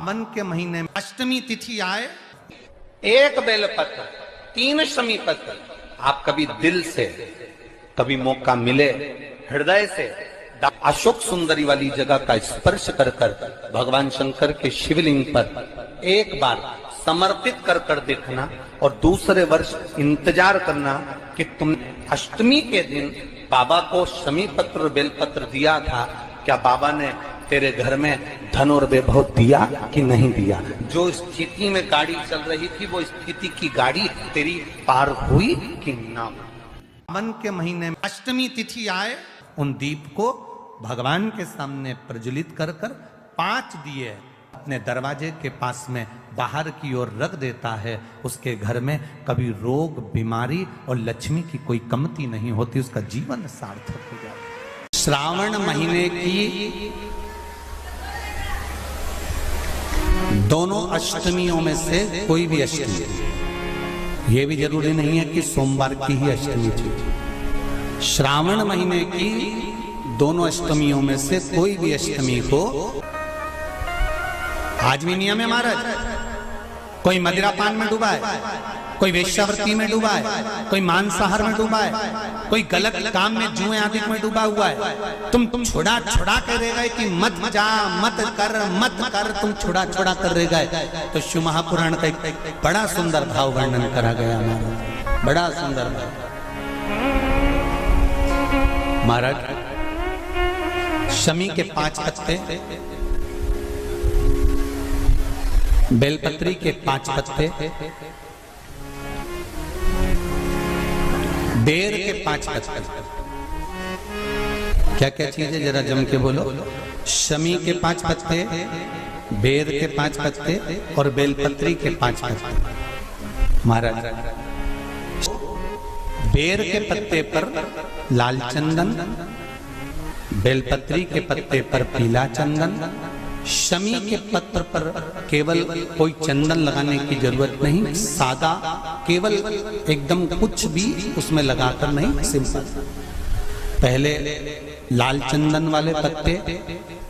सावन के महीने में अष्टमी तिथि आए, एक बेलपत्र, 3 शमी पत्र, आप कभी दिल से, कभी मौका मिले हृदय से अशोक सुंदरी वाली जगह का स्पर्श कर कर भगवान शंकर के शिवलिंग पर एक बार समर्पित कर कर देखना और दूसरे वर्ष इंतजार करना कि तुम अष्टमी के दिन बाबा को शमी पत्र और बेलपत्र दिया था, क्या बाबा ने तेरे घर में धन और वैभव दिया कि नहीं दिया। जो स्थिति में गाड़ी चल रही थी वो स्थिति की गाड़ी तेरी पार हुई कि ना। सावन के महीने में अष्टमी तिथि आए, उन दीप को भगवान के सामने प्रज्वलित कर कर 5 दिए अपने दरवाजे के पास में बाहर की ओर रख देता है। उसके घर में कभी रोग बीमारी और लक्ष्मी की कोई कमती नहीं होती, उसका जीवन सार्थक हो जाता है। श्रावण महीने की दोनों अष्टमियों में से कोई भी अष्टमी, ये भी जरूरी नहीं है कि सोमवार की ही अष्टमी थी। श्रावण महीने की दोनों अष्टमियों में से कोई भी अष्टमी को, आज भी नियम है महाराज, कोई मदिरा पान में डूबा है, कोई वेश्यावृत्ति में डूबा है, कोई मांसाहार में डूबा है, कोई गलत काम में जुए आदि में डूबा हुआ है, तुम छुड़ा छुड़ा कर रह गए कि मत जा मत कर, तुम छुड़ा छुड़ा कर रह गए। तो शिव महापुराण का एक बड़ा सुंदर भाव वर्णन करा गया हमारा, बड़ा सुंदर भाव। महाराज शमी के 5 पत्ते, बेलपत्री के 5 पत्ते, बेर के 5 पत्ते, क्या क्या चीज है जरा जम के बोलो। शमी के 5 पत्ते, बेर के 5 पत्ते और बेलपत्री के 5 पत्ते। महाराज बेर के पत्ते पर लाल चंदन, बेलपत्री के पत्ते पर पीला चंदन, शमी के पत्र पर केवल कोई चंदन लगाने की जरूरत नहीं, सादा केवल एकदम कुछ भी उसमें लगाकर नहीं, सिंपल। पहले लाल चंदन वाले पत्ते,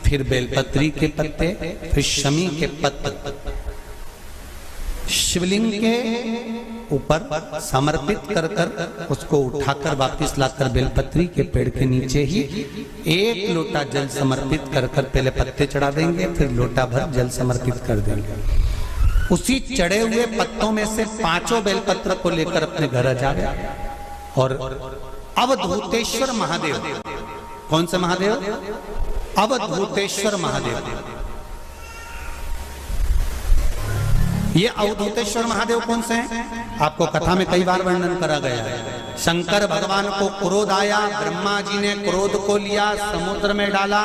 फिर बेलपत्री के पत्ते, फिर शमी के पत्ते शिवलिंग के ऊपर समर्पित कर कर उसको उठाकर वापस लाकर बेलपत्री के पेड़ के नीचे ही 1 लोटा जल समर्पित कर कर पहले पत्ते चढ़ा देंगे, फिर लोटा भर जल समर्पित कर देंगे। उसी चढ़े हुए पत्तों में से 5 बेलपत्र को लेकर अपने घर आ जाए और अवधूतेश्वर महादेव, कौन से महादेव? अवधूतेश्वर महादेव। ये अवधूतेश्वर महादेव कौन से हैं? आपको कथा में कई बार वर्णन करा गया है। शंकर भगवान को क्रोध आया, ब्रह्मा जी ने क्रोध को लिया, समुद्र में डाला।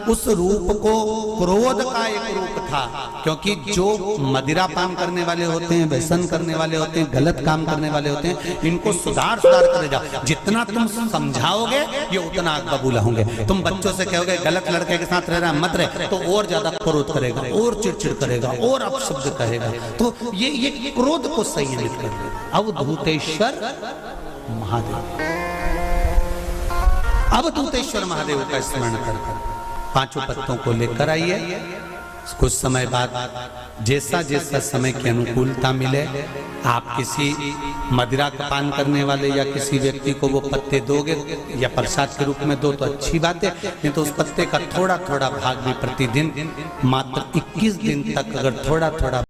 उस रूप को क्रोध का एक रूप था, क्योंकि जो मदिरा पान करने वाले होते हैं, व्यसन करने वाले होते हैं, गलत काम करने वाले होते हैं, इनको सुधार करे जाओ। जितना तुम समझाओगे ये उतना आग बबूला होंगे। तुम बच्चों से कहोगे गलत लड़के के साथ रह रहा मत रहे, तो और ज्यादा क्रोध करेगा, और चिड़चिड़ करेगा, और अपशब्द कहेगा। तो ये क्रोध को संयमित कर दे। अवधूतेश्वर महादेव, अवधूतेश्वर महादेव का स्मरण कर 5 पत्तों को लेकर आइए। कुछ समय बाद जैसा जैसा समय की अनुकूलता मिले, आप किसी मदिरा का पान करने वाले या किसी व्यक्ति को वो पत्ते दोगे या प्रसाद के रूप में दो तो अच्छी बात है, नहीं तो उस पत्ते का थोड़ा थोड़ा भाग भी प्रतिदिन मात्र 21 दिन तक अगर थोड़ा थोड़ा